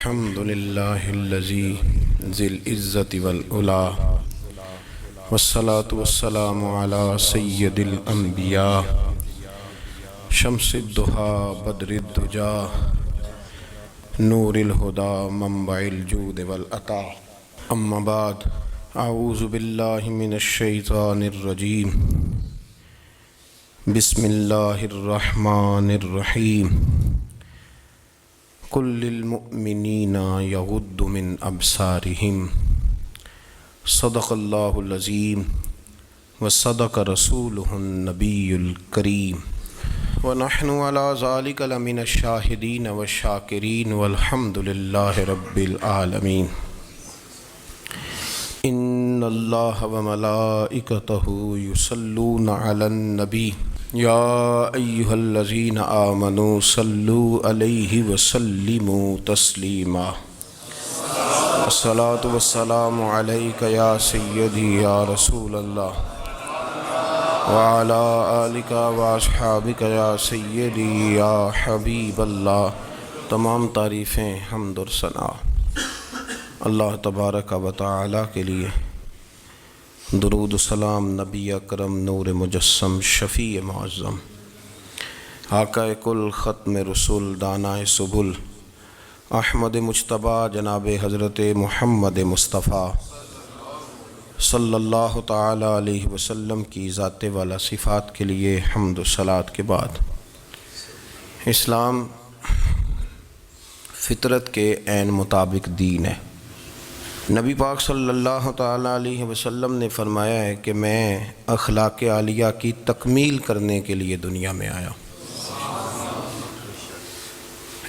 الحمد لله الذي ذي العزة والعلا والصلاة والسلام على سيد الأنبياء شمس الضحى بدر الدجى نور الهدى منبع الجود والعطاء أما بعد أعوذ بالله من الشيطان الرجيم بسم الله الرحمن الرحيم قل للمؤمنين يغضوا من أبصارهم صدق الله العظيم وصدق رسوله النبي الكريم ونحن على ذلك لمن الشاهدين والشاكرين والحمد لله رب العالمين إن الله وملائكته يصلون على النبي يا أيها الذين آمنوا صلوا عليه وسلموا تسليما الصلاة والسلام عليك يا سيدي يا رسول الله وعلى آلك وأصحابك يا سيدي يا حبيب الله. تمام تعریفیں حمد اور ثنا اللہ تبارک و تعالی کے لیے. درود و سلام نبی اکرم نور مجسم شفیع معظم آقا کل ختم رسول دانائے سبل احمد مجتبیٰ جناب حضرت محمد مصطفیٰ صلی اللہ تعالی علیہ وسلم کی ذات والا صفات کے لیے حمد و صلات کے بعد، اسلام فطرت کے عین مطابق دین ہے. نبی پاک صلی اللہ تعالی علیہ وسلم نے فرمایا ہے کہ میں اخلاق عالیہ کی تکمیل کرنے کے لیے دنیا میں آیا.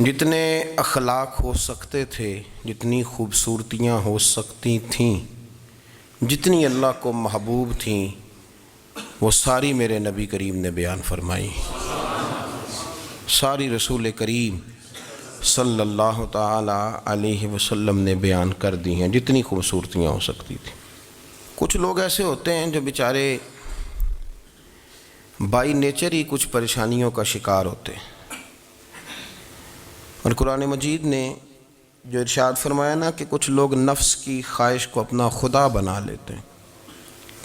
جتنے اخلاق ہو سکتے تھے، جتنی خوبصورتیاں ہو سکتی تھیں، جتنی اللہ کو محبوب تھیں، وہ ساری میرے نبی کریم نے بیان فرمائی. ساری رسول کریم صلی اللہ تعالی علیہ وسلم نے بیان کر دی ہیں جتنی خوبصورتیاں ہو سکتی تھیں. کچھ لوگ ایسے ہوتے ہیں جو بیچارے بائی نیچر ہی کچھ پریشانیوں کا شکار ہوتے ہیں، اور قرآن مجید نے جو ارشاد فرمایا نا کہ کچھ لوگ نفس کی خواہش کو اپنا خدا بنا لیتے ہیں،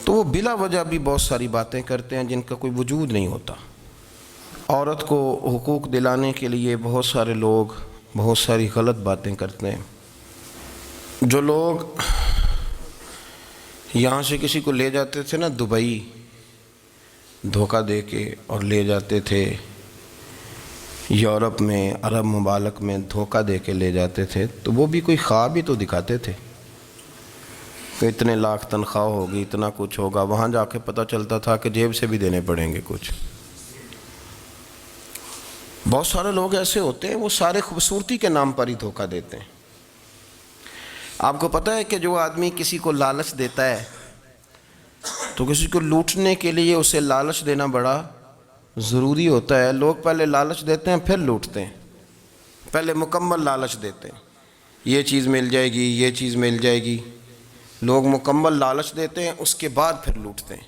تو وہ بلا وجہ بھی بہت ساری باتیں کرتے ہیں جن کا کوئی وجود نہیں ہوتا. عورت کو حقوق دلانے کے لیے بہت سارے لوگ بہت ساری غلط باتیں کرتے ہیں. جو لوگ یہاں سے کسی کو لے جاتے تھے نا دبئی دھوکہ دے کے، اور لے جاتے تھے یورپ میں، عرب ممالک میں دھوکہ دے کے لے جاتے تھے، تو وہ بھی کوئی خواب ہی تو دکھاتے تھے کہ اتنے لاکھ تنخواہ ہوگی، اتنا کچھ ہوگا. وہاں جا کے پتہ چلتا تھا کہ جیب سے بھی دینے پڑیں گے کچھ. بہت سارے لوگ ایسے ہوتے ہیں، وہ سارے خوبصورتی کے نام پر ہی دھوکہ دیتے ہیں. آپ کو پتہ ہے کہ جو آدمی کسی کو لالچ دیتا ہے تو کسی کو لوٹنے کے لیے اسے لالچ دینا بڑا ضروری ہوتا ہے. لوگ پہلے لالچ دیتے ہیں پھر لوٹتے ہیں. پہلے مکمل لالچ دیتے ہیں، یہ چیز مل جائے گی، یہ چیز مل جائے گی. لوگ مکمل لالچ دیتے ہیں، اس کے بعد پھر لوٹتے ہیں.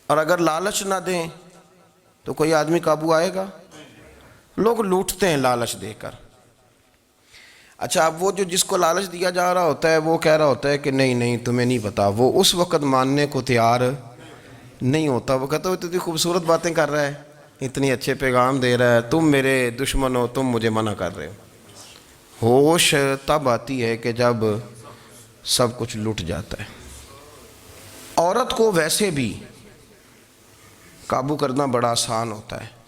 اور اگر لالچ نہ دیں تو کوئی آدمی قابو آئے گا؟ لوگ لوٹتے ہیں لالچ دے کر. اچھا، اب وہ جو جس کو لالچ دیا جا رہا ہوتا ہے وہ کہہ رہا ہوتا ہے کہ نہیں نہیں تمہیں نہیں پتا، وہ اس وقت ماننے کو تیار نہیں ہوتا. وہ کہتا ہے اتنی خوبصورت باتیں کر رہا ہے، اتنی اچھے پیغام دے رہا ہے، تم میرے دشمن ہو، تم مجھے منع کر رہے ہو. ہوش تب آتی ہے کہ جب سب کچھ لٹ جاتا ہے. عورت کو ویسے بھی قابو کرنا بڑا آسان ہوتا ہے.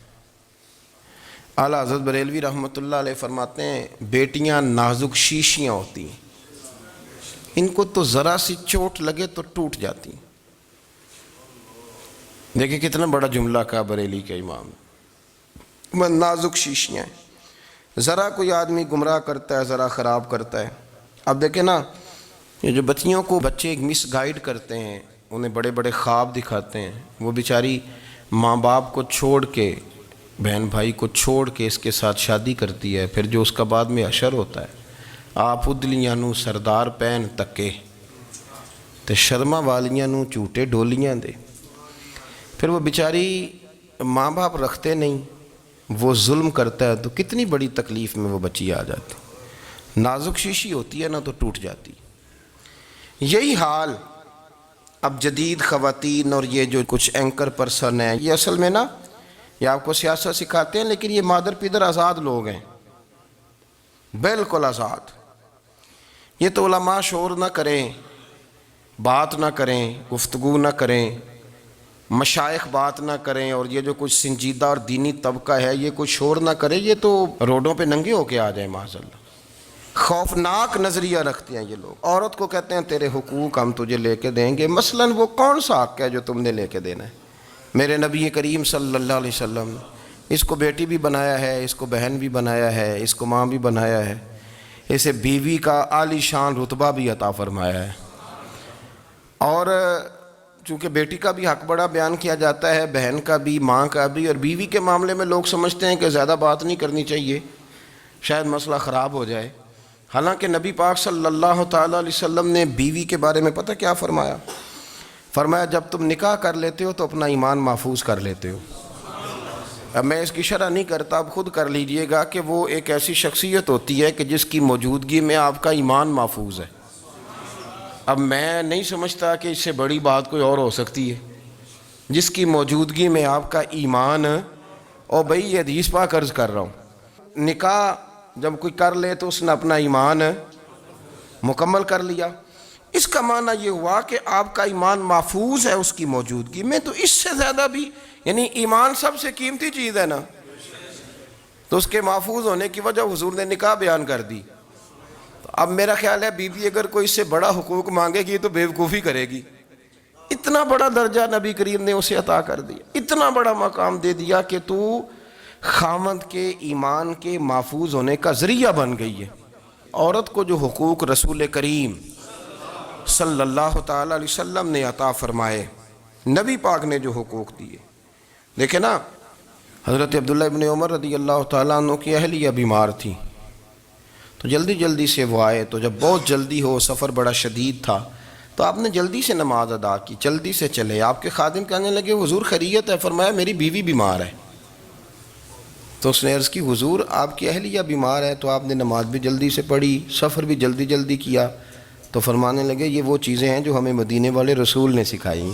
اعلیٰ حضرت بریلوی رحمۃ اللہ علیہ فرماتے ہیں بیٹیاں نازک شیشیاں ہوتی ہیں، ان کو تو ذرا سی چوٹ لگے تو ٹوٹ جاتی ہیں. دیکھیں کتنا بڑا جملہ کہا بریلی کے امام. نازک شیشیاں ہیں، ذرا کوئی آدمی گمراہ کرتا ہے، ذرا خراب کرتا ہے. اب دیکھیں نا، یہ جو بچیوں کو بچے مس گائیڈ کرتے ہیں، انہیں بڑے بڑے خواب دکھاتے ہیں، وہ بیچاری ماں باپ کو چھوڑ کے، بہن بھائی کو چھوڑ کے اس کے ساتھ شادی کرتی ہے. پھر جو اس کا بعد میں حشر ہوتا ہے، آپ ادلیاں نو سردار پہن تکے تے شرما والیاں نو جھوٹے ڈولیاں دے. پھر وہ بیچاری ماں باپ رکھتے نہیں، وہ ظلم کرتا ہے تو کتنی بڑی تکلیف میں وہ بچی آ جاتی. نازک شیشی ہوتی ہے نا تو ٹوٹ جاتی. یہی حال اب جدید خواتین اور یہ جو کچھ اینکر پرسن ہیں، یہ اصل میں نا یہ آپ کو سیاست سکھاتے ہیں، لیکن یہ مادر پیدر آزاد لوگ ہیں، بالکل آزاد. یہ تو علماء شور نہ کریں، بات نہ کریں، گفتگو نہ کریں، مشائخ بات نہ کریں، اور یہ جو کچھ سنجیدہ اور دینی طبقہ ہے یہ کچھ شور نہ کرے، یہ تو روڈوں پہ ننگے ہو کے آ جائیں معاذ اللہ. خوفناک نظریہ رکھتے ہیں یہ لوگ. عورت کو کہتے ہیں تیرے حقوق ہم تجھے لے کے دیں گے. مثلاً وہ کون سا حق ہے جو تم نے لے کے دینا ہے؟ میرے نبی کریم صلی اللہ علیہ وسلم اس کو بیٹی بھی بنایا ہے، اس کو بہن بھی بنایا ہے، اس کو ماں بھی بنایا ہے، اسے بیوی کا عالی شان رتبہ بھی عطا فرمایا ہے. اور چونکہ بیٹی کا بھی حق بڑا بیان کیا جاتا ہے، بہن کا بھی، ماں کا بھی. اور بیوی کے معاملے میں لوگ سمجھتے ہیں کہ زیادہ بات نہیں کرنی چاہیے، شاید مسئلہ خراب ہو جائے. حالانکہ نبی پاک صلی اللہ تعالیٰ علیہ وسلم نے بیوی کے بارے میں پتہ کیا فرمایا؟ فرمایا جب تم نکاح کر لیتے ہو تو اپنا ایمان محفوظ کر لیتے ہو. اب میں اس کی شرح نہیں کرتا، اب خود کر لیجئے گا کہ وہ ایک ایسی شخصیت ہوتی ہے کہ جس کی موجودگی میں آپ کا ایمان محفوظ ہے. اب میں نہیں سمجھتا کہ اس سے بڑی بات کوئی اور ہو سکتی ہے، جس کی موجودگی میں آپ کا ایمان. اور بھئی یہ حدیث پاک عرض کر رہا ہوں، نکاح جب کوئی کر لے تو اس نے اپنا ایمان مکمل کر لیا. اس کا معنی یہ ہوا کہ آپ کا ایمان محفوظ ہے اس کی موجودگی میں. تو اس سے زیادہ بھی، یعنی ایمان سب سے قیمتی چیز ہے نا، تو اس کے محفوظ ہونے کی وجہ حضور نے نکاح بیان کر دی. اب میرا خیال ہے بیوی اگر کوئی اس سے بڑا حقوق مانگے گی تو بیوقوفی کرے گی. اتنا بڑا درجہ نبی کریم نے اسے عطا کر دیا، اتنا بڑا مقام دے دیا کہ تو خاوند کے ایمان کے محفوظ ہونے کا ذریعہ بن گئی ہے. عورت کو جو حقوق رسول کریم صلی اللہ تعالیٰ علیہ وسلم نے عطا فرمائے، نبی پاک نے جو حقوق دیے، دیکھیں نا، حضرت عبداللہ ابن عمر رضی اللہ تعالیٰ عنہ کی اہلیہ بیمار تھی تو جلدی سے وہ آئے. تو جب بہت جلدی ہو، سفر بڑا شدید تھا، تو آپ نے جلدی سے نماز ادا کی، جلدی سے چلے. آپ کے خادم کہنے لگے حضور خیریت ہے؟ فرمایا میری بیوی بیمار ہے. تو اس نے عرض کی حضور آپ کی اہلیہ بیمار ہے، تو آپ نے نماز بھی جلدی سے پڑھی، سفر بھی جلدی کیا. تو فرمانے لگے یہ وہ چیزیں ہیں جو ہمیں مدینے والے رسول نے سکھائی.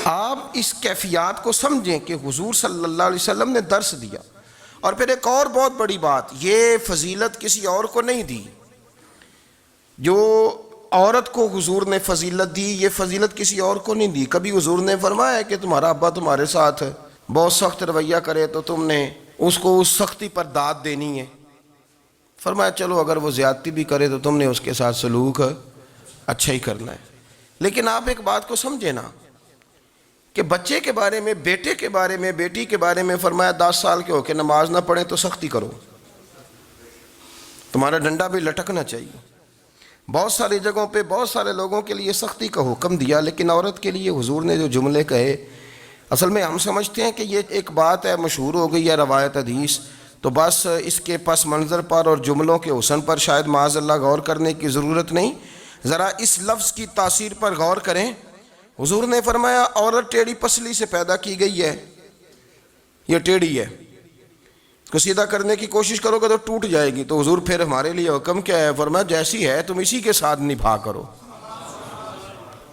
آپ اس کیفیات کو سمجھیں کہ حضور صلی اللہ علیہ وسلم نے درس دیا. اور پھر ایک اور بہت بڑی بات، یہ فضیلت کسی اور کو نہیں دی. جو عورت کو حضور نے فضیلت دی، یہ فضیلت کسی اور کو نہیں دی. کبھی حضور نے فرمایا کہ تمہارا ابا تمہارے ساتھ بہت سخت رویہ کرے تو تم نے اس کو اس سختی پر داد دینی ہے. فرمایا چلو اگر وہ زیادتی بھی کرے تو تم نے اس کے ساتھ سلوک اچھا ہی کرنا ہے. لیکن آپ ایک بات کو سمجھے نا کہ بچے کے بارے میں، بیٹے کے بارے میں، بیٹی کے بارے میں فرمایا 10 سال کے ہو کے نماز نہ پڑھیں تو سختی کرو، تمہارا ڈنڈا بھی لٹکنا چاہیے. بہت ساری جگہوں پہ بہت سارے لوگوں کے لیے سختی کا حکم دیا، لیکن عورت کے لیے حضور نے جو جملے کہے، اصل میں ہم سمجھتے ہیں کہ یہ ایک بات ہے، مشہور ہو گئی ہے روایت حدیث، تو بس اس کے پس منظر پر اور جملوں کے حسن پر شاید معاذ اللہ غور کرنے کی ضرورت نہیں. ذرا اس لفظ کی تاثیر پر غور کریں. حضور نے فرمایا عورت ٹیڑھی پسلی سے پیدا کی گئی ہے، یہ ٹیڑھی ہے، اس کو سیدھا کرنے کی کوشش کرو گے تو ٹوٹ جائے گی. تو حضور پھر ہمارے لیے حکم کیا ہے؟ فرمایا جیسی ہے تم اسی کے ساتھ نبھا کرو.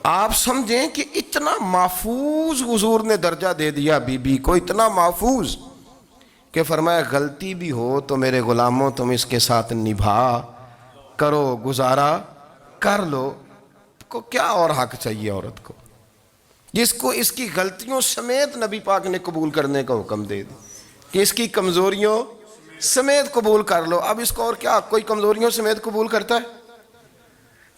آپ سمجھیں کہ اتنا محفوظ حضور نے درجہ دے دیا بی بی کو، اتنا محفوظ کہ فرمایا غلطی بھی ہو تو میرے غلاموں تم اس کے ساتھ نبھا کرو، گزارا کر لو. کو کیا اور حق چاہیے عورت کو، جس کو اس کی غلطیوں سمیت نبی پاک نے قبول کرنے کا حکم دے دی کہ اس کی کمزوریوں سمیت قبول کر لو. اب اس کو اور کیا، کوئی کمزوریوں سمیت قبول کرتا ہے؟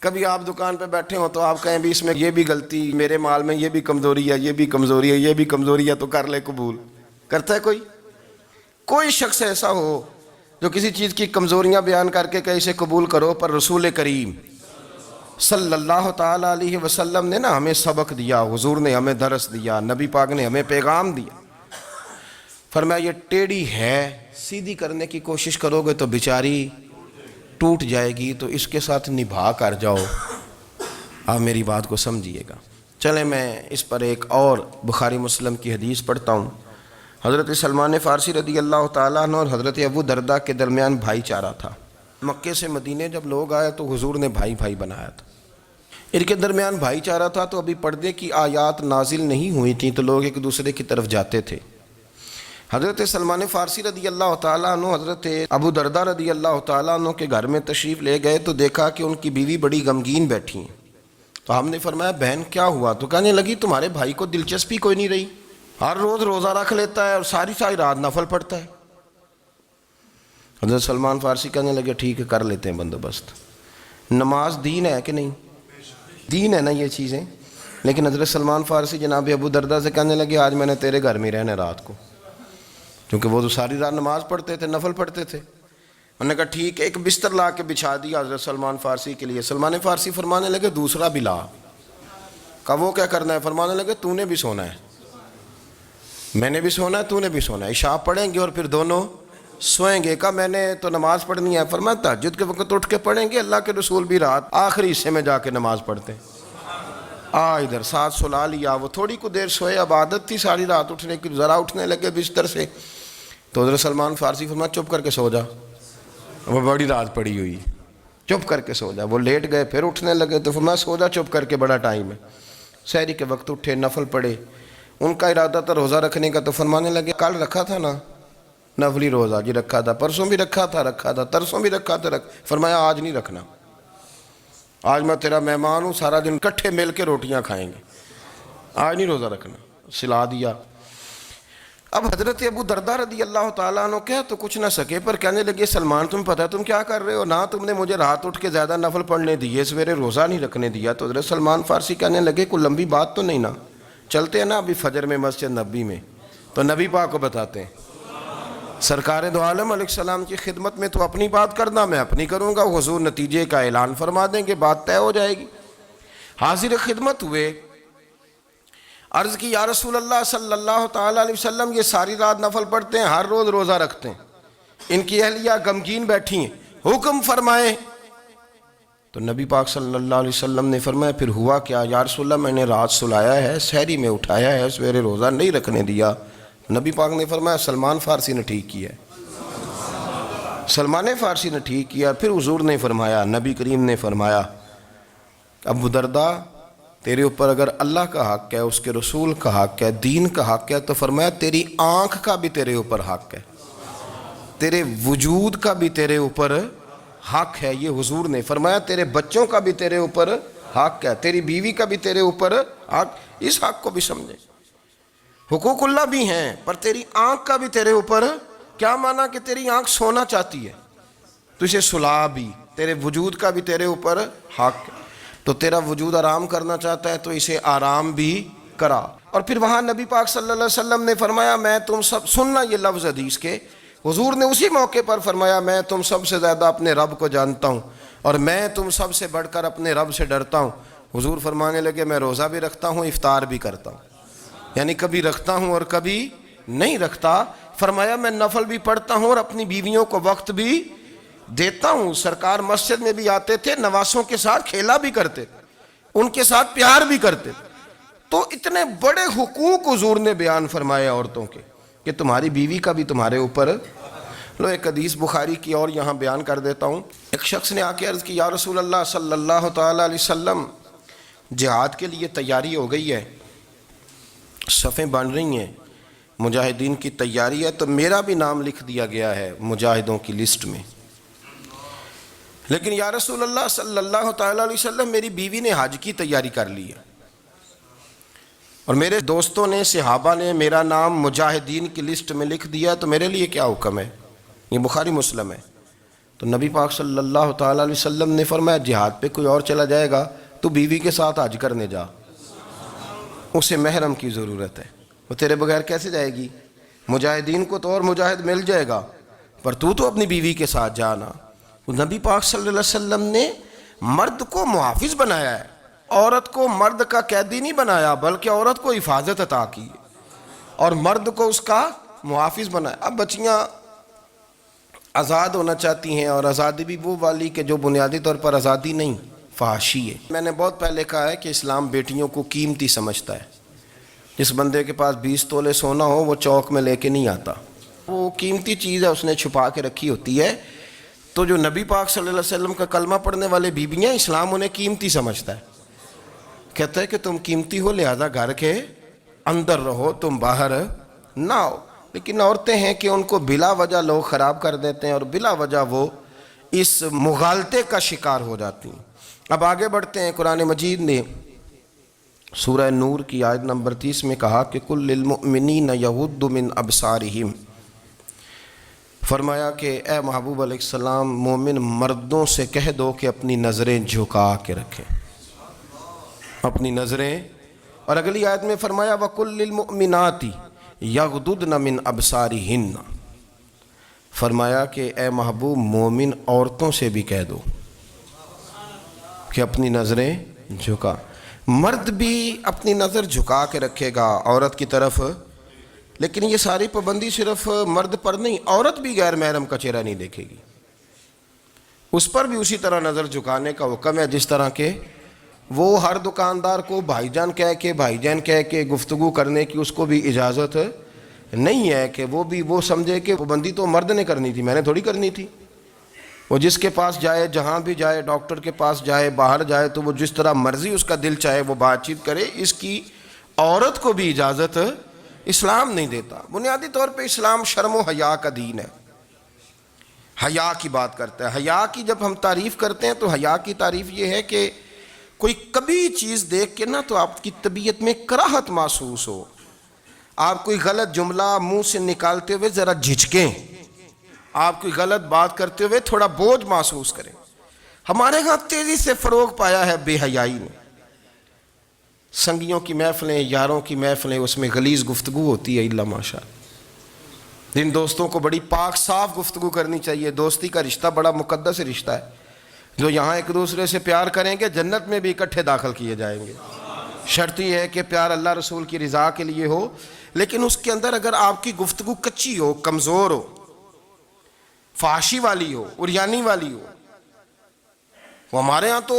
کبھی آپ دکان پہ بیٹھے ہو تو آپ کہیں بھی اس میں یہ بھی غلطی، میرے مال میں یہ بھی کمزوری ہے، یہ بھی کمزوری ہے، یہ بھی کمزوری ہے، تو کر لے قبول. کرتا ہے کوئی؟ کوئی شخص ایسا ہو جو کسی چیز کی کمزوریاں بیان کر کے کہ اسے قبول کرو؟ پر رسول کریم صلی اللہ تعالیٰ علیہ وسلم نے نا ہمیں سبق دیا، حضور نے ہمیں درس دیا، نبی پاک نے ہمیں پیغام دیا. فرمایا یہ ٹیڑھی ہے، سیدھی کرنے کی کوشش کرو گے تو بیچاری ٹوٹ جائے گی، تو اس کے ساتھ نبھا کر جاؤ. آپ میری بات کو سمجھیے گا. چلیں میں اس پر ایک اور بخاری مسلم کی حدیث پڑھتا ہوں. حضرت سلمان فارسی رضی اللہ تعالیٰ عنہ اور حضرت ابو دردہ کے درمیان بھائی چارہ تھا. مکے سے مدینے جب لوگ آئے تو حضور نے بھائی بھائی بنایا تھا. ان کے درمیان بھائی چارہ تھا تو ابھی پردے کی آیات نازل نہیں ہوئی تھیں تو لوگ ایک دوسرے کی طرف جاتے تھے. حضرت سلمان فارسی رضی اللہ تعالیٰ عنہ حضرت ابو دردہ رضی اللہ تعالیٰ عنہ کے گھر میں تشریف لے گئے تو دیکھا کہ ان کی بیوی بڑی غمگین بیٹھی ہیں. تو ہم نے فرمایا بہن کیا ہوا؟ تو کہنے لگی تمہارے بھائی کو دلچسپی کوئی نہیں رہی، ہر روز روزہ رکھ لیتا ہے اور ساری ساری رات نفل پڑھتا ہے. حضرت سلمان فارسی کہنے لگے ٹھیک ہے کر لیتے ہیں بندوبست. نماز دین ہے کہ نہیں؟ دین ہے نا یہ چیزیں. لیکن حضرت سلمان فارسی جناب ابو دردہ سے کہنے لگے آج میں نے تیرے گھر میں رہنا رات کو، کیونکہ وہ تو ساری رات نماز پڑھتے تھے، نفل پڑھتے تھے. انہوں نے کہا ٹھیک ہے. ایک بستر لا کے بچھا دیا حضرت سلمان فارسی کے لیے. سلمان فارسی فرمانے لگے دوسرا بھی لا. کہا وہ کیا کرنا ہے؟ فرمانے لگے تو نے بھی سونا ہے، میں نے بھی سونا ہے، تو نے بھی سونا ہے. عشاء پڑھیں گے اور پھر دونوں سوئیں گے. کہا میں نے تو نماز پڑھنی ہے. فرمایا تہجد کے وقت اٹھ کے پڑھیں گے، اللہ کے رسول بھی رات آخری حصے میں جا کے نماز پڑھتے ہیں. ادھر ساتھ سلا لیا. وہ تھوڑی کو دیر سوئے، اب عادت تھی ساری رات اٹھنے کی، ذرا اٹھنے لگے بستر سے تو حضرت سلمان فارسی فرمایا چپ کر کے سو جا، وہ بڑی رات پڑی ہوئی، چپ کر کے سو جا. وہ لیٹ گئے، پھر اٹھنے لگے تو فرمایا سو جا چپ کر کے، بڑا ٹائم ہے. سحری کے وقت اٹھے، نفل پڑھے. ان کا ارادہ تھا روزہ رکھنے کا تو فرمانے لگے کل رکھا تھا نا نفلی روزہ؟ جی رکھا تھا. پرسوں بھی رکھا تھا، ترسوں بھی رکھا تھا. فرمایا آج نہیں رکھنا، آج میں تیرا مہمان ہوں، سارا دن کٹھے مل کے روٹیاں کھائیں گے، آج نہیں روزہ رکھنا. سلا دیا. اب حضرت ابو دردہ رضی اللہ تعالیٰ عنہ کہہ تو کچھ نہ سکے، پر کہنے لگے سلمان تم پتہ تم کیا کر رہے ہو؟ نہ تم نے مجھے رات اٹھ کے زیادہ نفل پڑھنے دیے، سویرے روزہ نہیں رکھنے دیا. تو حضرت سلمان فارسی کہنے لگے کوئی لمبی بات تو نہیں نا، چلتے ہیں نا ابھی فجر میں مسجد نبی میں تو نبی پاک کو بتاتے ہیں. سرکار دو عالم علیہ السلام کی خدمت میں تو اپنی بات کرنا، میں اپنی کروں گا. حضور نتیجے کا اعلان فرما دیں گے، بات طے ہو جائے گی. حاضر خدمت ہوئے، عرض کی یا رسول اللہ صلی اللہ تعالیٰ علیہ وسلم یہ ساری رات نفل پڑھتے ہیں، ہر روز روزہ رکھتے ہیں، ان کی اہلیہ غمگین بیٹھی ہیں، حکم فرمائیں. تو نبی پاک صلی اللہ علیہ وسلم نے فرمایا پھر ہوا کیا؟ یا رسول اللہ میں نے رات سلایا ہے، سحری میں اٹھایا ہے، سویرے روزہ نہیں رکھنے دیا. نبی پاک نے فرمایا سلمان فارسی نے ٹھیک کیا ہے، سلمان فارسی نے ٹھیک کیا. پھر حضور نے فرمایا، نبی کریم نے فرمایا ابو دردہ تیرے اوپر اگر اللہ کا حق ہے، اس کے رسول کا حق ہے، دین کا حق ہے، تو فرمایا تیری آنکھ کا بھی تیرے اوپر حق ہے، تیرے وجود کا بھی تیرے اوپر حق ہے. یہ حضور نے فرمایا تیرے بچوں کا بھی تیرے اوپر حق ہے، تیری بیوی کا بھی تیرے اوپر حق. اس حق کو بھی سمجھے. حقوق اللہ بھی ہیں، پر تیری آنکھ کا بھی تیرے اوپر. کیا مانا کہ تیری آنکھ سونا چاہتی ہے تو اسے سلا بھی، تیرے وجود کا بھی تیرے اوپر حق ہے. تو تیرا وجود آرام کرنا چاہتا ہے تو اسے آرام بھی کرا. اور پھر وہاں نبی پاک صلی اللہ علیہ وسلم نے فرمایا میں تم سب، سننا یہ لفظ حدیث کے، حضور نے اسی موقع پر فرمایا میں تم سب سے زیادہ اپنے رب کو جانتا ہوں اور میں تم سب سے بڑھ کر اپنے رب سے ڈرتا ہوں. حضور فرمانے لگے میں روزہ بھی رکھتا ہوں، افطار بھی کرتا ہوں، یعنی کبھی رکھتا ہوں اور کبھی نہیں رکھتا. فرمایا میں نفل بھی پڑھتا ہوں اور اپنی بیویوں کو وقت بھی دیتا ہوں. سرکار مسجد میں بھی آتے تھے، نواسوں کے ساتھ کھیلا بھی کرتے، ان کے ساتھ پیار بھی کرتے. تو اتنے بڑے حقوق حضور نے بیان فرمائے عورتوں کے کہ تمہاری بیوی کا بھی تمہارے اوپر. لو ایک حدیث بخاری کی اور یہاں بیان کر دیتا ہوں. ایک شخص نے آ کے عرض کی یا رسول اللہ صلی اللہ تعالیٰ علیہ وسلم جہاد کے لیے تیاری ہو گئی ہے، صفیں بن رہی ہیں، مجاہدین کی تیاری ہے، تو میرا بھی نام لکھ دیا گیا ہے مجاہدوں کی لسٹ میں، لیکن یا رسول اللہ صلی اللہ تعالیٰ علیہ وسلم میری بیوی نے حج کی تیاری کر لی ہے اور میرے دوستوں نے، صحابہ نے میرا نام مجاہدین کی لسٹ میں لکھ دیا، تو میرے لیے کیا حکم ہے؟ یہ بخاری مسلم ہے. تو نبی پاک صلی اللہ تعالیٰ علیہ وسلم نے فرمایا جہاد پہ کوئی اور چلا جائے گا تو بیوی کے ساتھ حج کرنے جا، اسے محرم کی ضرورت ہے، وہ تیرے بغیر کیسے جائے گی؟ مجاہدین کو تو اور مجاہد مل جائے گا، پر تو اپنی بیوی کے ساتھ جانا. نبی پاک صلی اللہ علیہ وسلم نے مرد کو محافظ بنایا ہے، عورت کو مرد کا قیدی نہیں بنایا، بلکہ عورت کو حفاظت عطا کی اور مرد کو اس کا محافظ بنایا. اب بچیاں آزاد ہونا چاہتی ہیں، اور آزادی بھی وہ والی کہ جو بنیادی طور پر آزادی نہیں، فحاشی ہے. میں نے بہت پہلے کہا ہے کہ اسلام بیٹیوں کو قیمتی سمجھتا ہے، جس بندے کے پاس 20 تولے سونا ہو وہ چوک میں لے کے نہیں آتا، وہ قیمتی چیز ہے، اس نے چھپا کے رکھی ہوتی ہے۔ تو جو نبی پاک صلی اللہ علیہ وسلم کا کلمہ پڑھنے والے بیویاں، اسلام انہیں قیمتی سمجھتا ہے، کہتا ہے کہ تم قیمتی ہو لہذا گھر کے اندر رہو، تم باہر نہ آؤ۔ لیکن عورتیں ہیں کہ ان کو بلا وجہ لوگ خراب کر دیتے ہیں اور بلا وجہ وہ اس مغالطے کا شکار ہو جاتی ہیں۔ اب آگے بڑھتے ہیں۔ قرآن مجید نے سورہ نور کی آیت نمبر 30 میں کہا کہ کل للمؤمنین یغضوا من ابصارہم، فرمایا کہ اے محبوب علیہ السلام مومن مردوں سے کہہ دو کہ اپنی نظریں جھکا کے رکھیں، اپنی نظریں۔ اور اگلی آیت میں فرمایا وَقُلْ لِلْمُؤْمِنَاتِ يَغْضُضْنَ مِنْ أَبْصَارِهِنَّ، فرمایا کہ اے محبوب مومن عورتوں سے بھی کہہ دو کہ اپنی نظریں جھکا۔ مرد بھی اپنی نظر جھکا کے رکھے گا عورت کی طرف، لیکن یہ ساری پابندی صرف مرد پر نہیں، عورت بھی غیر محرم کا چہرہ نہیں دیکھے گی، اس پر بھی اسی طرح نظر جھکانے کا حکم ہے، جس طرح کہ وہ ہر دکاندار کو بھائی جان کہہ کے گفتگو کرنے کی اس کو بھی اجازت نہیں ہے کہ وہ سمجھے کہ پابندی تو مرد نے کرنی تھی، میں نے تھوڑی کرنی تھی۔ وہ جس کے پاس جائے، جہاں بھی جائے، ڈاکٹر کے پاس جائے، باہر جائے، تو وہ جس طرح مرضی اس کا دل چاہے وہ بات چیت کرے، اس کی عورت کو بھی اجازت اسلام نہیں دیتا۔ بنیادی طور پہ اسلام شرم و حیا کا دین ہے، حیا کی بات کرتا ہے۔ حیا کی جب ہم تعریف کرتے ہیں تو حیا کی تعریف یہ ہے کہ کوئی کبھی چیز دیکھ کے نا تو آپ کی طبیعت میں کراہت محسوس ہو، آپ کوئی غلط جملہ منہ سے نکالتے ہوئے ذرا جھجکیں، آپ کوئی غلط بات کرتے ہوئے تھوڑا بوجھ محسوس کریں۔ ہمارے ہاں تیزی سے فروغ پایا ہے بے حیائی نے، سنگیوں کی محفلیں، یاروں کی محفلیں، اس میں غلیظ گفتگو ہوتی ہے الا ماشاء اللہ۔ جن دوستوں کو بڑی پاک صاف گفتگو کرنی چاہیے، دوستی کا رشتہ بڑا مقدس رشتہ ہے، جو یہاں ایک دوسرے سے پیار کریں گے جنت میں بھی اکٹھے داخل کیے جائیں گے۔ شرط یہ ہے کہ پیار اللہ رسول کی رضا کے لیے ہو، لیکن اس کے اندر اگر آپ کی گفتگو کچی ہو، کمزور ہو، فحاشی والی ہو، عریانی والی ہو، وہ ہمارے ہاں تو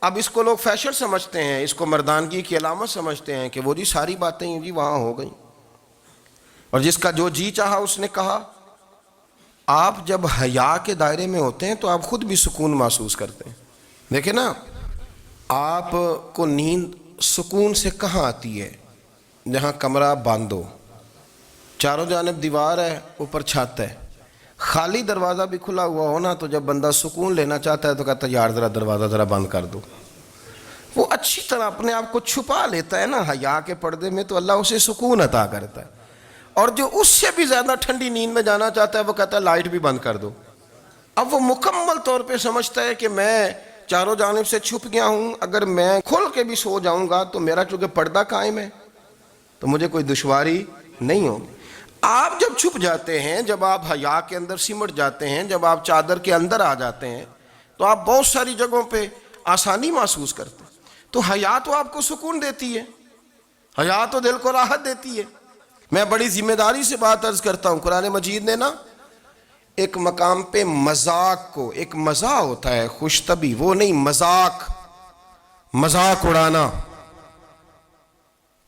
اب اس کو لوگ فیشن سمجھتے ہیں، اس کو مردانگی کی علامت سمجھتے ہیں کہ وہ جی ساری باتیں جی وہاں ہو گئیں، اور جس کا جو جی چاہا اس نے کہا۔ آپ جب حیا کے دائرے میں ہوتے ہیں تو آپ خود بھی سکون محسوس کرتے ہیں۔ دیکھیں نا، آپ کو نیند سکون سے کہاں آتی ہے؟ جہاں کمرہ بند ہو، چاروں جانب دیوار ہے، اوپر چھت ہے، خالی دروازہ بھی کھلا ہوا ہو نا، تو جب بندہ سکون لینا چاہتا ہے تو کہتا ہے یار ذرا دروازہ ذرا بند کر دو۔ وہ اچھی طرح اپنے آپ کو چھپا لیتا ہے نا حیا کے پردے میں، تو اللہ اسے سکون عطا کرتا ہے۔ اور جو اس سے بھی زیادہ ٹھنڈی نیند میں جانا چاہتا ہے وہ کہتا ہے لائٹ بھی بند کر دو۔ اب وہ مکمل طور پہ سمجھتا ہے کہ میں چاروں جانب سے چھپ گیا ہوں، اگر میں کھل کے بھی سو جاؤں گا تو میرا چونکہ پردہ قائم ہے تو مجھے کوئی دشواری نہیں ہوگی۔ آپ جب چھپ جاتے ہیں، جب آپ حیا کے اندر سمٹ جاتے ہیں، جب آپ چادر کے اندر آ جاتے ہیں تو آپ بہت ساری جگہوں پہ آسانی محسوس کرتے ہیں۔ تو حیا تو آپ کو سکون دیتی ہے، حیا تو دل کو راحت دیتی ہے۔ میں بڑی ذمہ داری سے بات عرض کرتا ہوں، قرآن مجید نے نا ایک مقام پہ مذاق کو، ایک مزاح ہوتا ہے خوش طبی، وہ نہیں، مذاق اڑانا،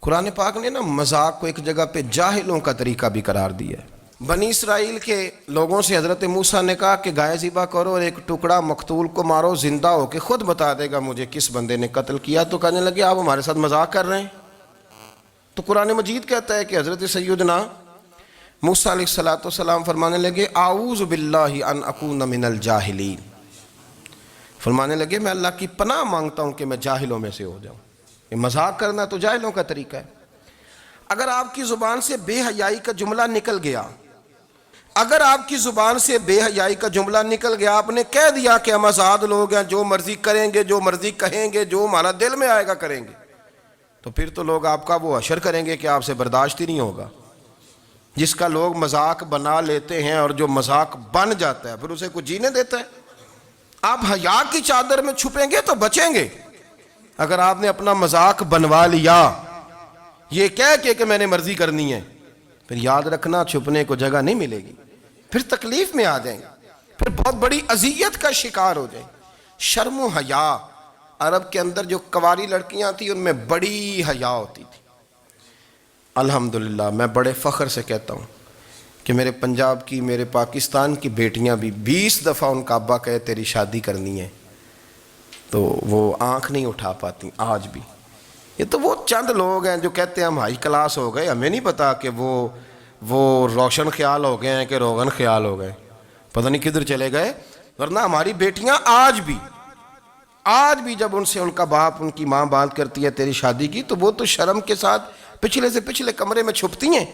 قرآن پاک نے نا مذاق کو ایک جگہ پہ جاہلوں کا طریقہ بھی قرار دیا ہے۔ بنی اسرائیل کے لوگوں سے حضرت موسیٰ نے کہا کہ گائے ذبح کرو اور ایک ٹکڑا مقتول کو مارو، زندہ ہو کے خود بتا دے گا مجھے کس بندے نے قتل کیا۔ تو کہنے لگے آپ ہمارے ساتھ مذاق کر رہے ہیں۔ تو قرآن مجید کہتا ہے کہ حضرت سیدنا موسیٰ علیہ السلام فرمانے لگے اعوذ باللہ ان اکون من الجاہلین، فرمانے لگے میں اللہ کی پناہ مانگتا ہوں کہ میں جاہلوں میں سے ہو جاؤں۔ یہ مذاق کرنا تو جاہلوں کا طریقہ ہے۔ اگر آپ کی زبان سے بے حیائی کا جملہ نکل گیا، اگر آپ کی زبان سے بے حیائی کا جملہ نکل گیا، آپ نے کہہ دیا کہ ہم آزاد لوگ ہیں، جو مرضی کریں گے، جو مرضی کہیں گے، جو ہمارا دل میں آئے گا کریں گے، تو پھر تو لوگ آپ کا وہ حشر کریں گے کہ آپ سے برداشت ہی نہیں ہوگا۔ جس کا لوگ مذاق بنا لیتے ہیں اور جو مذاق بن جاتا ہے پھر اسے کچھ جینے دیتا ہے۔ آپ حیا کی چادر میں چھپیں گے تو بچیں گے، اگر آپ نے اپنا مذاق بنوا لیا یہ کہہ کے کہ میں نے مرضی کرنی ہے، پھر یاد رکھنا چھپنے کو جگہ نہیں ملے گی، پھر تکلیف میں آ جائیں گے، پھر بہت بڑی اذیت کا شکار ہو جائیں۔ شرم و حیا، عرب کے اندر جو کنواری لڑکیاں تھیں ان میں بڑی حیا ہوتی تھی، الحمدللہ میں بڑے فخر سے کہتا ہوں کہ میرے پنجاب کی، میرے پاکستان کی بیٹیاں بھی 20 دفعہ ان کا ابا کہے تیری شادی کرنی ہے تو وہ آنکھ نہیں اٹھا پاتی آج بھی۔ یہ تو وہ چند لوگ ہیں جو کہتے ہیں ہم ہائی کلاس ہو گئے، ہمیں نہیں پتا کہ وہ روشن خیال ہو گئے ہیں کہ روغن خیال ہو گئے، پتہ نہیں کدھر چلے گئے۔ ورنہ ہماری بیٹیاں آج بھی جب ان سے ان کا باپ، ان کی ماں بات کرتی ہے تیری شادی کی، تو وہ تو شرم کے ساتھ پچھلے سے پچھلے کمرے میں چھپتی ہیں۔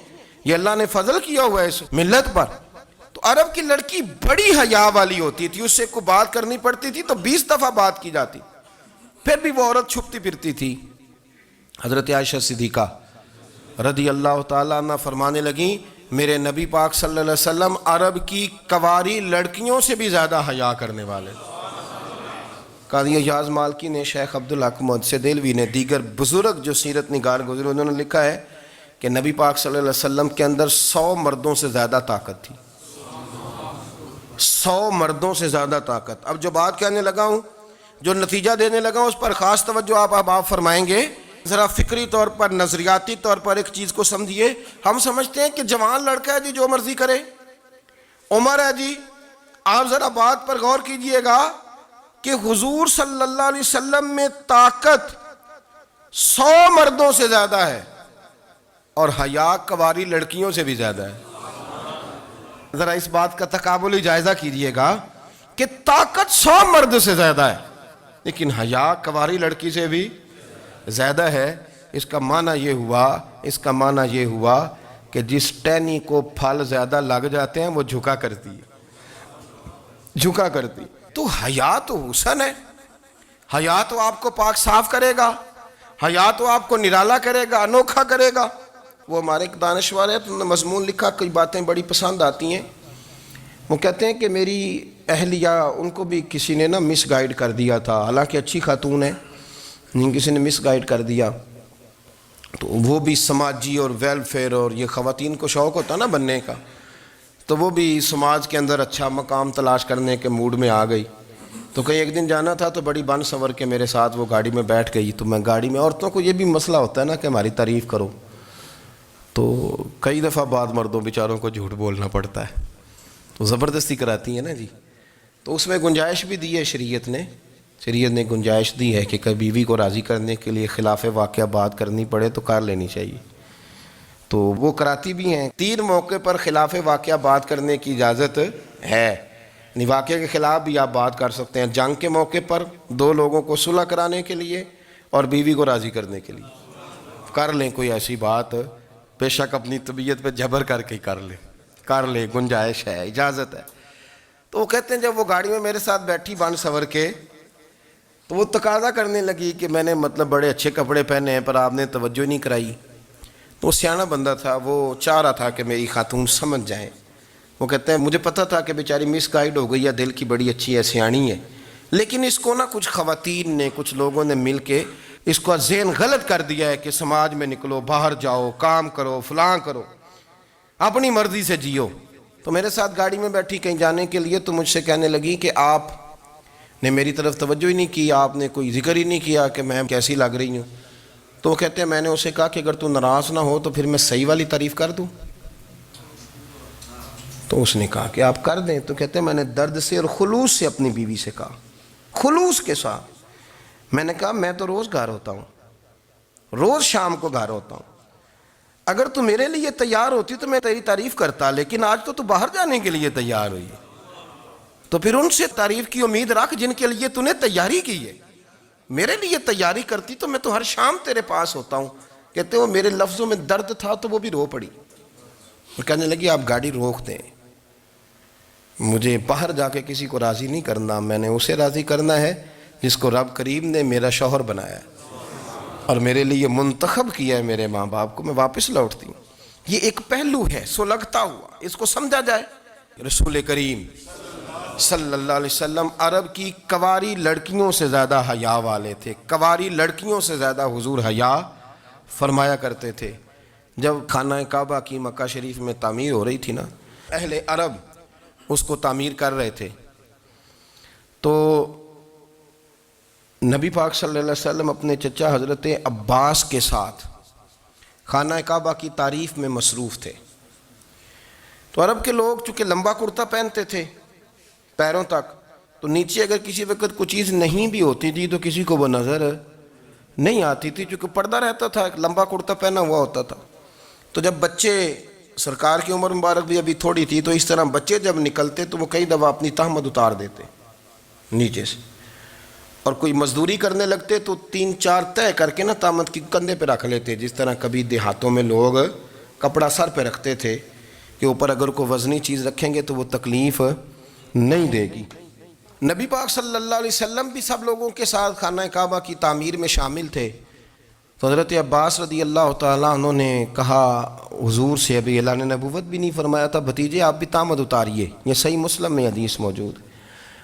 یہ اللہ نے فضل کیا ہوا ہے اس ملت پر۔ تو عرب کی لڑکی بڑی حیا والی ہوتی تھی، اس سے کوئی بات کرنی پڑتی تھی تو 20 دفعہ بات کی جاتی، پھر بھی وہ عورت چھپتی پھرتی تھی۔ حضرت عائشہ صدیقہ رضی اللہ تعالیٰ عنہ فرمانے لگیں میرے نبی پاک صلی اللہ علیہ وسلم عرب کی کواری لڑکیوں سے بھی زیادہ حیا کرنے والے۔ قاضی اعجاز مالکی نے، شیخ عبدالحق محدث دہلوی نے، دیگر بزرگ جو سیرت نگار گزرے، انہوں نے لکھا ہے کہ نبی پاک صلی اللہ علیہ وسلم کے اندر 100 مردوں سے زیادہ طاقت تھی، 100 مردوں سے زیادہ طاقت۔ اب جو بات کہنے لگا ہوں، جو نتیجہ دینے لگا ہوں، اس پر خاص توجہ آپ فرمائیں گے۔ ذرا فکری طور پر، نظریاتی طور پر ایک چیز کو سمجھیے۔ ہم سمجھتے ہیں کہ جوان لڑکا ہے جی جو مرضی کرے، عمر ہے جی۔ آپ ذرا بات پر غور کیجئے گا کہ حضور صلی اللہ علیہ وسلم میں طاقت 100 مردوں سے زیادہ ہے اور حیا کواری لڑکیوں سے بھی زیادہ ہے۔ ذرا اس بات کا تقابلی جائزہ کیجئے گا کہ طاقت 100 مرد سے زیادہ ہے لیکن حیا کواری لڑکی سے بھی زیادہ ہے۔ اس کا معنی یہ ہوا کہ جس ٹہنی کو پھل زیادہ لگ جاتے ہیں وہ جھکا کرتی تو حیا تو حسن ہے، حیا تو آپ کو پاک صاف کرے گا، حیا تو آپ کو نرالا کرے گا، انوکھا کرے گا۔ وہ ہمارے ایک دانشور ہے تو انہوں نے مضمون لکھا، کئی باتیں بڑی پسند آتی ہیں۔ وہ کہتے ہیں کہ میری اہلیہ، ان کو بھی کسی نے مس گائیڈ کر دیا تھا، حالانکہ اچھی خاتون ہے، کسی نے مس گائیڈ کر دیا، تو وہ بھی سماجی اور ویلفیئر اور یہ خواتین کو شوق ہوتا نا بننے کا، تو وہ بھی سماج کے اندر اچھا مقام تلاش کرنے کے موڈ میں آ گئی۔ تو کہیں ایک دن جانا تھا تو بڑی بن سنور کے میرے ساتھ وہ گاڑی میں بیٹھ گئی۔ تو میں گاڑی میں، عورتوں کو یہ بھی مسئلہ ہوتا ہے نا کہ ہماری تعریف کرو، تو کئی دفعہ بعد مردوں بیچاروں کو جھوٹ بولنا پڑتا ہے، تو زبردستی کراتی ہیں نا جی۔ تو اس میں گنجائش بھی دی ہے شریعت نے گنجائش دی ہے کہ کبھی بیوی کو راضی کرنے کے لیے خلاف واقعہ بات کرنی پڑے تو کر لینی چاہیے، تو وہ کراتی بھی ہیں۔ 3 موقع پر خلاف واقعہ بات کرنے کی اجازت ہے، واقعے کے خلاف بھی آپ بات کر سکتے ہیں۔ جنگ کے موقع پر 2 لوگوں کو صلح کرانے کے لیے اور بیوی کو راضی کرنے کے لیے کر لیں کوئی ایسی بات، بے شک اپنی طبیعت پہ جبر کر کے کر لیں، گنجائش ہے، اجازت ہے۔ تو وہ کہتے ہیں جب وہ گاڑی میں میرے ساتھ بیٹھی بن سنور کے، تو وہ تقاضا کرنے لگی کہ میں نے بڑے اچھے کپڑے پہنے ہیں پر آپ نے توجہ نہیں کرائی۔ تو وہ سیاںا بندہ تھا، وہ چاہ رہا تھا کہ میری خاتون سمجھ جائیں۔ وہ کہتے ہیں مجھے پتہ تھا کہ بیچاری مس گائیڈ ہو گئی ہے، دل کی بڑی اچھی ہے، سیاਣੀ ہے، لیکن اس کو کچھ خواتین نے، کچھ لوگوں نے مل کے اس کو ذہن غلط کر دیا ہے کہ سماج میں نکلو، باہر جاؤ، کام کرو، فلاں کرو، اپنی مرضی سے جیو۔ تو میرے ساتھ گاڑی میں بیٹھی کہیں جانے کے لیے، تو مجھ سے کہنے لگی کہ آپ نے میری طرف توجہ ہی نہیں کی، آپ نے کوئی ذکر ہی نہیں کیا کہ میں کیسی لگ رہی ہوں۔ تو وہ کہتے ہیں میں نے اسے کہا کہ اگر تو ناراض نہ ہو تو پھر میں صحیح والی تعریف کر دوں۔ تو اس نے کہا کہ آپ کر دیں۔ تو کہتے ہیں میں نے درد سے اور خلوص سے اپنی بیوی سے کہا، خلوص کے ساتھ میں نے کہا میں تو روز گھر ہوتا ہوں، روز شام کو گھر ہوتا ہوں، اگر تو میرے لیے تیار ہوتی تو میں تیری تعریف کرتا، لیکن آج تو باہر جانے کے لیے تیار ہوئی، تو پھر ان سے تعریف کی امید رکھ جن کے لیے تو نے تیاری کی ہے۔ میرے لیے تیاری کرتی تو میں تو ہر شام تیرے پاس ہوتا ہوں۔ کہتے ہیں وہ میرے لفظوں میں درد تھا تو وہ بھی رو پڑی، اور کہنے لگی آپ گاڑی روک دیں، مجھے باہر جا کے کسی کو راضی نہیں کرنا، میں نے اسے راضی کرنا ہے جس کو رب کریم نے میرا شوہر بنایا ہے اور میرے لیے منتخب کیا ہے، میرے ماں باپ کو۔ میں واپس لوٹتی ہوں۔ یہ ایک پہلو ہے سلگتا ہوا، اس کو سمجھا جائے۔ رسول کریم صلی اللہ علیہ وسلم عرب کی کواری لڑکیوں سے زیادہ حیا والے تھے، کواری لڑکیوں سے زیادہ حضور حیا فرمایا کرتے تھے۔ جب خانہ کعبہ کی مکہ شریف میں تعمیر ہو رہی تھی نا، اہل عرب اس کو تعمیر کر رہے تھے، تو نبی پاک صلی اللہ علیہ وسلم اپنے چچا حضرت عباس کے ساتھ خانہ کعبہ کی تعریف میں مصروف تھے۔ تو عرب کے لوگ چونکہ لمبا کرتا پہنتے تھے پیروں تک، تو نیچے اگر کسی وقت کوئی چیز نہیں بھی ہوتی تھی تو کسی کو وہ نظر نہیں آتی تھی، چونکہ پردہ رہتا تھا، ایک لمبا کرتا پہنا ہوا ہوتا تھا۔ تو جب بچے، سرکار کی عمر مبارک بھی ابھی تھوڑی تھی، تو اس طرح بچے جب نکلتے تو وہ کئی دفعہ اپنی تہمت اتار دیتے نیچے سے، اور کوئی مزدوری کرنے لگتے تو 3-4 طے کر کے نا تہمت کی کندھے پہ رکھ لیتے، جس طرح کبھی دیہاتوں میں لوگ کپڑا سر پہ رکھتے تھے کہ اوپر اگر کوئی وزنی چیز رکھیں گے تو وہ تکلیف نہیں دے گی۔ نبی پاک صلی اللہ علیہ وسلم بھی سب لوگوں کے ساتھ خانہ کعبہ کی تعمیر میں شامل تھے۔ تو حضرت عباس رضی اللہ تعالیٰ عنہ نے کہا حضور سے، ابھی اعلان نبوت بھی نہیں فرمایا تھا، بھتیجے آپ بھی تہمت اتاریے، یہ صحیح مسلم میں حدیث موجود ہے،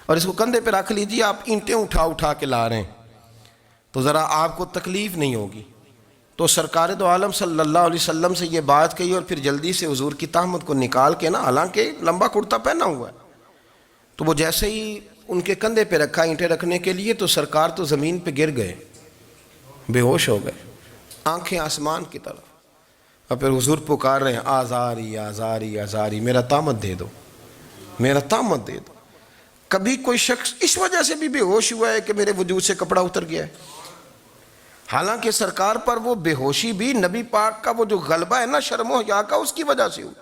اور اس کو کندھے پہ رکھ لیجیے، آپ اینٹیں اٹھا کے لا رہے ہیں تو ذرا آپ کو تکلیف نہیں ہوگی۔ تو سرکار دو عالم صلی اللہ علیہ وسلم سے یہ بات کہی، اور پھر جلدی سے حضور کی تہمت کو نکال کے نا، حالانکہ لمبا کرتا پہنا ہوا ہے، تو وہ جیسے ہی ان کے کندھے پہ رکھا اینٹیں رکھنے کے لیے، تو سرکار تو زمین پہ گر گئے، بے ہوش ہو گئے، آنکھیں آسمان کی طرف، اور پھر حضور پکار رہے ہیں آزاری آزاری آزاری، میرا تہمت دے دو، میرا تہمت دے دو۔ کبھی کوئی شخص اس وجہ سے بھی بے ہوش ہوا ہے کہ میرے وجود سے کپڑا اتر گیا ہے؟ حالانکہ سرکار پر وہ بے ہوشی بھی نبی پاک کا وہ جو غلبہ ہے نا شرم و حیا کا، اس کی وجہ سے ہوئی،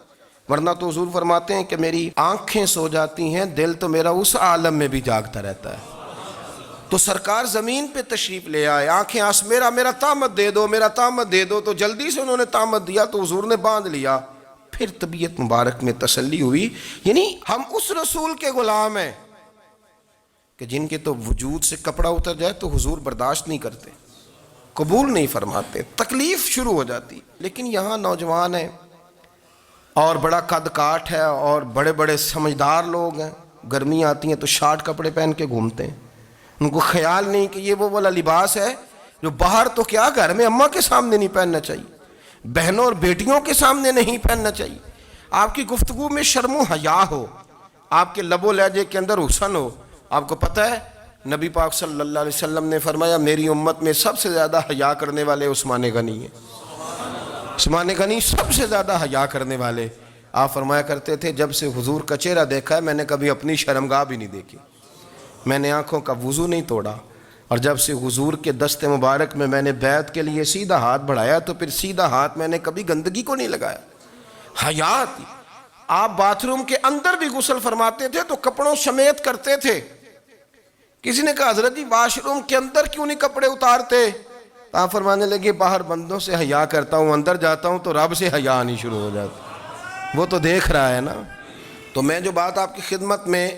ورنہ تو حضور فرماتے ہیں کہ میری آنکھیں سو جاتی ہیں، دل تو میرا اس عالم میں بھی جاگتا رہتا ہے۔ تو سرکار زمین پہ تشریف لے آئے، آنکھیں میرا تہمت دے دو، میرا تہمت دے دو، تو جلدی سے انہوں نے تہمت دیا تو حضور نے باندھ لیا۔ پھر طبیعت مبارک میں تسلی ہوئی، یعنی ہم اس رسول کے غلام ہیں کہ جن کے تو وجود سے کپڑا اتر جائے تو حضور برداشت نہیں کرتے، قبول نہیں فرماتے، تکلیف شروع ہو جاتی۔ لیکن یہاں نوجوان ہیں اور بڑا قد کاٹ ہے اور بڑے بڑے سمجھدار لوگ ہیں، گرمی آتی ہیں تو شارٹ کپڑے پہن کے گھومتے ہیں، ان کو خیال نہیں کہ یہ وہ والا لباس ہے جو باہر تو کیا گھر میں اماں کے سامنے نہیں پہننا چاہیے، بہنوں اور بیٹیوں کے سامنے نہیں پہننا چاہیے۔ آپ کی گفتگو میں شرم و حیا ہو، آپ کے لب و لہجے کے اندر حسن ہو۔ آپ کو پتہ ہے نبی پاک صلی اللہ علیہ وسلم نے فرمایا میری امت میں سب سے زیادہ حیا کرنے والے عثمان غنی ہیں، عثمان غنی سب سے زیادہ حیا کرنے والے۔ آپ فرمایا کرتے تھے جب سے حضور کا چہرہ دیکھا ہے میں نے کبھی اپنی شرمگاہ بھی نہیں دیکھی، میں نے آنکھوں کا وضو نہیں توڑا، اور جب سے حضور کے دست مبارک میں نے بیعت کے لیے سیدھا ہاتھ بڑھایا تو پھر سیدھا ہاتھ میں نے کبھی گندگی کو نہیں لگایا۔ حیا تھی۔ آپ باتھ روم کے اندر بھی غسل فرماتے تھے تو کپڑوں سمیت کرتے تھے۔ کسی نے کہا حضرت جی واش روم کے اندر کیوں نہیں کپڑے اتارتے؟ آپ فرمانے لگے باہر بندوں سے حیا کرتا ہوں، اندر جاتا ہوں تو رب سے حیا آنی شروع ہو جاتی، وہ تو دیکھ رہا ہے نا۔ تو میں جو بات آپ کی خدمت میں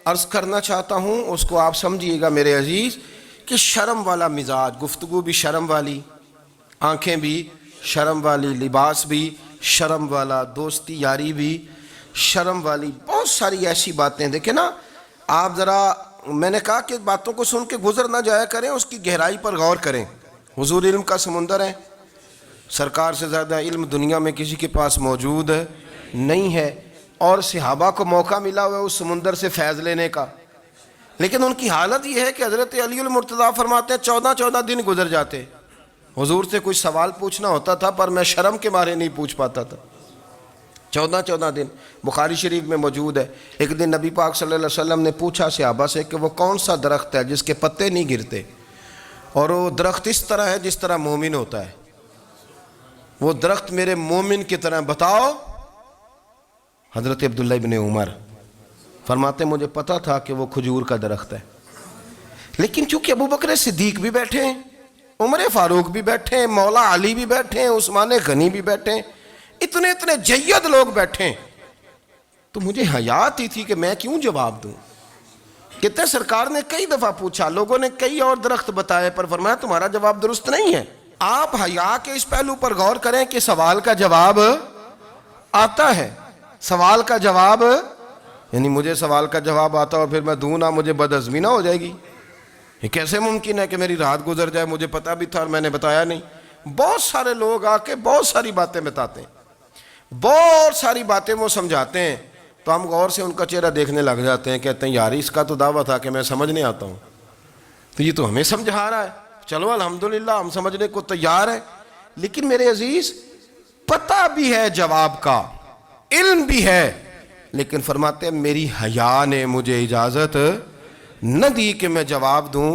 عرض کرنا چاہتا ہوں اس کو آپ سمجھیے گا میرے عزیز، کہ شرم والا مزاج، گفتگو بھی شرم والی، آنکھیں بھی شرم والی، لباس بھی شرم والا، دوستی یاری بھی شرم والی، بہت ساری ایسی باتیں۔ دیکھیں نا آپ ذرا، میں نے کہا کہ باتوں کو سن کے گزر نہ جایا کریں، اس کی گہرائی پر غور کریں۔ حضور علم کا سمندر ہے، سرکار سے زیادہ علم دنیا میں کسی کے پاس موجود نہیں ہے، اور صحابہ کو موقع ملا ہوا ہے اس سمندر سے فیض لینے کا، لیکن ان کی حالت یہ ہے کہ حضرت علی المرتضیٰ فرماتے ہیں 14 دن گزر جاتے، حضور سے کوئی سوال پوچھنا ہوتا تھا پر میں شرم کے مارے نہیں پوچھ پاتا تھا۔ 14 دن بخاری شریف میں موجود ہے۔ ایک دن نبی پاک صلی اللہ علیہ وسلم نے پوچھا صحابہ سے کہ وہ کون سا درخت ہے جس کے پتے نہیں گرتے، اور وہ درخت اس طرح ہے جس طرح مومن ہوتا ہے، وہ درخت میرے مومن کی طرح بتاؤ۔ حضرت عبداللہ ابن عمر فرماتے مجھے پتا تھا کہ وہ کھجور کا درخت ہے، لیکن چونکہ ابو بکر صدیق بھی بیٹھے ہیں، عمر فاروق بھی بیٹھے ہیں، مولا علی بھی بیٹھے ہیں، عثمان غنی بھی بیٹھے ہیں، اتنے جید لوگ بیٹھے ہیں، تو مجھے حیا آتی تھی کہ میں کیوں جواب دوں۔ کہتے سرکار نے کئی دفعہ پوچھا، لوگوں نے کئی اور درخت بتائے، پر فرمایا تمہارا جواب درست نہیں ہے۔ آپ حیا کے اس پہلو پر غور کریں کہ سوال کا جواب آتا ہے، سوال کا جواب، یعنی مجھے سوال کا جواب آتا اور پھر میں دوں نہ، مجھے بدعزمی نہ ہو جائے گی؟ یہ کیسے ممکن ہے کہ میری رات گزر جائے، مجھے پتا بھی تھا اور میں نے بتایا نہیں؟ بہت سارے لوگ آ کے بہت ساری باتیں بتاتے ہیں، بہت ساری باتیں وہ سمجھاتے ہیں، تو ہم غور سے ان کا چہرہ دیکھنے لگ جاتے ہیں، کہتے ہیں یار اس کا تو دعویٰ تھا کہ میں سمجھنے آتا ہوں، تو یہ تو ہمیں سمجھا رہا ہے، چلو الحمدللہ ہم سمجھنے کو تیار ہیں۔ لیکن میرے عزیز پتہ بھی ہے جواب کا، علم بھی ہے، لیکن فرماتے ہیں میری حیا نے مجھے اجازت نہ دی کہ میں جواب دوں۔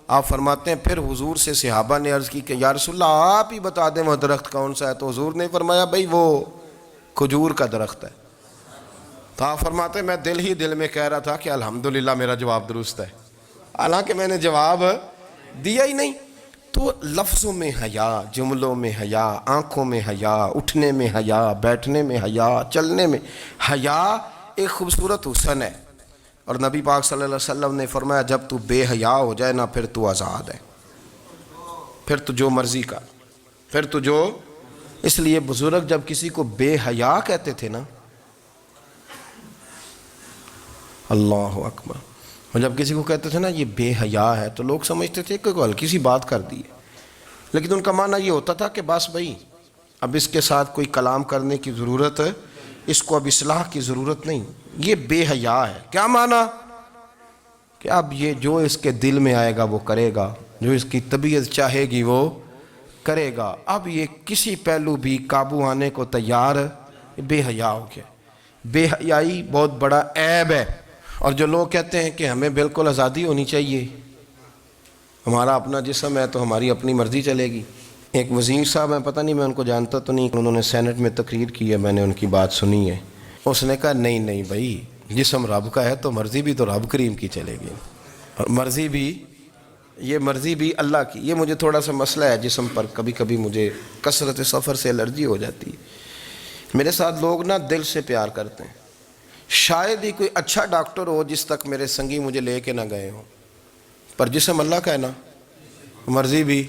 آپ فرماتے ہیں پھر حضور سے صحابہ نے عرض کی کہ یا رسول اللہ آپ ہی بتا دیں وہ درخت کون سا ہے، تو حضور نے فرمایا بھئی وہ کھجور کا درخت ہے۔ تو آپ فرماتے ہیں میں دل ہی دل میں کہہ رہا تھا کہ الحمدللہ میرا جواب درست ہے، حالانکہ میں نے جواب دیا ہی نہیں۔ تو لفظوں میں حیا، جملوں میں حیا، آنکھوں میں حیا، اٹھنے میں حیا، بیٹھنے میں حیا، چلنے میں حیا ایک خوبصورت حسن ہے۔ اور نبی پاک صلی اللہ علیہ وسلم نے فرمایا جب تو بے حیا ہو جائے نا پھر تو آزاد ہے، پھر تو جو مرضی کا، پھر تو جو۔ اس لیے بزرگ جب کسی کو بے حیا کہتے تھے نا، اللہ اکبر، اور جب کسی کو کہتے تھے نا یہ بے حیا ہے تو لوگ سمجھتے تھے کہ کوئی ہلکی سی بات کر دی ہے، لیکن ان کا معنی یہ ہوتا تھا کہ بس بھائی اب اس کے ساتھ کوئی کلام کرنے کی ضرورت ہے، اس کو اب اصلاح کی ضرورت نہیں، یہ بے حیا ہے۔ کیا معنی؟ کہ اب یہ جو اس کے دل میں آئے گا وہ کرے گا، جو اس کی طبیعت چاہے گی وہ کرے گا، اب یہ کسی پہلو بھی قابو آنے کو تیار بے حیا ہو گیا۔ بے حیائی بہت بڑا عیب ہے۔ اور جو لوگ کہتے ہیں کہ ہمیں بالکل آزادی ہونی چاہیے، ہمارا اپنا جسم ہے تو ہماری اپنی مرضی چلے گی۔ ایک وزیر صاحب ہیں، پتہ نہیں میں ان کو جانتا تو نہیں، انہوں نے سینٹ میں تقریر کی ہے، میں نے ان کی بات سنی ہے۔ اس نے کہا نہیں نہیں بھائی جسم رب کا ہے تو مرضی بھی تو رب کریم کی چلے گی، اور مرضی بھی اللہ کی۔ یہ مجھے تھوڑا سا مسئلہ ہے جسم پر، کبھی کبھی مجھے کثرت سفر سے الرجی ہو جاتی ہے۔ میرے ساتھ لوگ نا دل سے پیار کرتے ہیں، شاید ہی کوئی اچھا ڈاکٹر ہو جس تک میرے سنگی مجھے لے کے نہ گئے ہوں، پر جسم اللہ کا ہے نا، مرضی بھی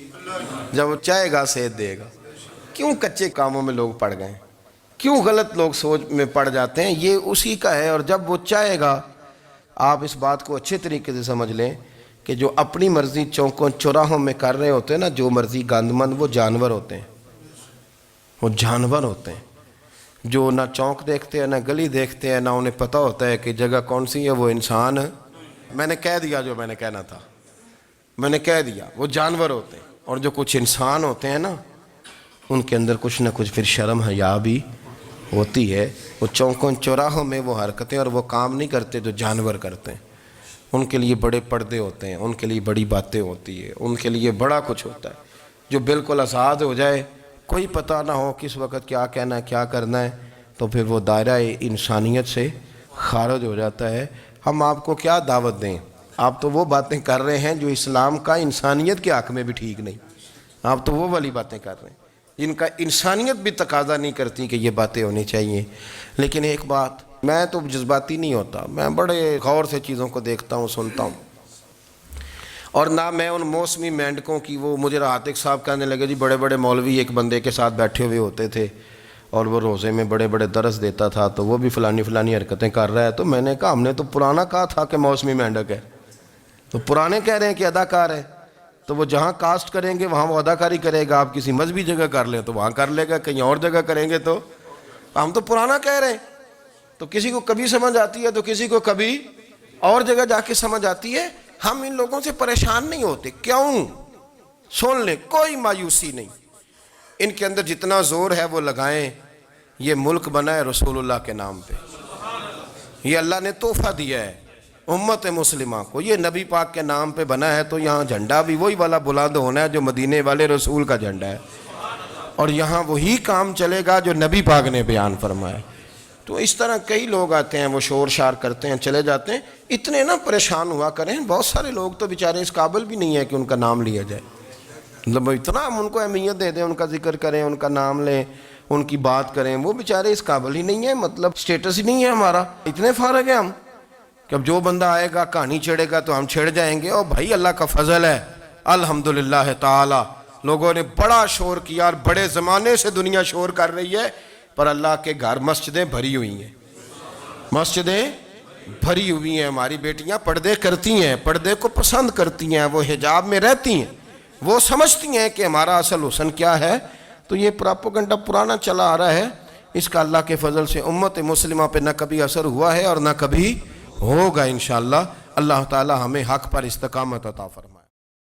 جب وہ چاہے گا صحت دے گا۔ کیوں کچے کاموں میں لوگ پڑ گئے، کیوں غلط لوگ سوچ میں پڑ جاتے ہیں؟ یہ اسی کا ہے، اور جب وہ چاہے گا، آپ اس بات کو اچھے طریقے سے سمجھ لیں کہ جو اپنی مرضی چوکوں چوراہوں میں کر رہے ہوتے ہیں نا، جو مرضی گاندمند، وہ جانور ہوتے ہیں، وہ جانور ہوتے ہیں جو نہ چونک دیکھتے ہیں نہ گلی دیکھتے ہیں، نہ انہیں پتہ ہوتا ہے کہ جگہ کون سی ہے۔ وہ انسان، میں نے کہہ دیا جو میں نے کہنا تھا، میں نے کہہ دیا، وہ جانور ہوتے ہیں۔ اور جو کچھ انسان ہوتے ہیں نا، ان کے اندر کچھ نہ کچھ پھر شرم حیا بھی ہوتی ہے۔ وہ چوکوں چوراہوں میں وہ حرکتیں اور وہ کام نہیں کرتے جو جانور کرتے ہیں۔ ان کے لیے بڑے پردے ہوتے ہیں، ان کے لیے بڑی باتیں ہوتی ہے، ان کے لیے بڑا کچھ ہوتا ہے۔ جو بالکل آزاد ہو جائے، کوئی پتہ نہ ہو کس وقت کیا کہنا ہے کیا کرنا ہے، تو پھر وہ دائرہ انسانیت سے خارج ہو جاتا ہے۔ ہم آپ کو کیا دعوت دیں؟ آپ تو وہ باتیں کر رہے ہیں جو اسلام کا انسانیت کے حق میں بھی ٹھیک نہیں، آپ تو وہ والی باتیں کر رہے ہیں جن کا انسانیت بھی تقاضا نہیں کرتی کہ یہ باتیں ہونی چاہیے۔ لیکن ایک بات، میں تو جذباتی نہیں ہوتا، میں بڑے غور سے چیزوں کو دیکھتا ہوں، سنتا ہوں، اور نہ میں ان موسمی مینڈکوں کی۔ وہ مجھے عاتق صاحب کہنے لگے جی بڑے بڑے مولوی ایک بندے کے ساتھ بیٹھے ہوئے ہوتے تھے اور وہ روزے میں بڑے بڑے درس دیتا تھا تو وہ بھی فلانی حرکتیں کر رہا ہے۔ تو میں نے کہا ہم نے تو پرانا کہا تھا کہ موسمی مینڈک ہے، تو پرانے کہہ رہے ہیں کہ اداکار ہے، تو وہ جہاں کاسٹ کریں گے وہاں وہ اداکاری کرے گا۔ آپ کسی مذہبی جگہ کر لیں تو وہاں کر لے گا، کہیں اور جگہ کریں گے تو ہم تو پرانا کہہ رہے ہیں۔ تو کسی کو کبھی سمجھ آتی ہے تو کسی کو کبھی اور جگہ جا کے سمجھ آتی ہے۔ ہم ان لوگوں سے پریشان نہیں ہوتے، کیوں؟ سن لیں، کوئی مایوسی نہیں، ان کے اندر جتنا زور ہے وہ لگائیں۔ یہ ملک بنا ہے رسول اللہ کے نام پہ، یہ اللہ نے تحفہ دیا ہے امت مسلمہ کو، یہ نبی پاک کے نام پہ بنا ہے، تو یہاں جھنڈا بھی وہی والا بلند ہونا ہے جو مدینے والے رسول کا جھنڈا ہے، اور یہاں وہی کام چلے گا جو نبی پاک نے بیان فرمایا۔ تو اس طرح کئی لوگ آتے ہیں، وہ شور شار کرتے ہیں، چلے جاتے ہیں۔ اتنے نہ پریشان ہوا کریں، بہت سارے لوگ تو بیچارے اس قابل بھی نہیں ہے کہ ان کا نام لیا جائے، مطلب اتنا ہم ان کو اہمیت دے دیں، ان کا ذکر کریں، ان کا نام لیں، ان کی بات کریں، وہ بیچارے اس قابل ہی نہیں ہے، مطلب سٹیٹس ہی نہیں ہے ہمارا۔ اتنے فارغ ہیں ہم کہ اب جو بندہ آئے گا کہانی چھیڑے گا تو ہم چھیڑ جائیں گے۔ اور بھائی اللہ کا فضل ہے الحمدللہ تعالی، لوگوں نے بڑا شور کیا، اور بڑے زمانے سے دنیا شور کر رہی ہے، پر اللہ کے گھر مسجدیں بھری ہوئی ہیں، مسجدیں بھری ہوئی ہیں۔ ہماری بیٹیاں پردے کرتی ہیں، پردے کو پسند کرتی ہیں، وہ حجاب میں رہتی ہیں، وہ سمجھتی ہیں کہ ہمارا اصل حسن کیا ہے۔ تو یہ پراپوگنڈا پرانا چلا آ رہا ہے، اس کا اللہ کے فضل سے امت مسلمہ پہ نہ کبھی اثر ہوا ہے اور نہ کبھی ہوگا انشاءاللہ۔ اللہ تعالی ہمیں حق پر استقامت عطا فرمائے۔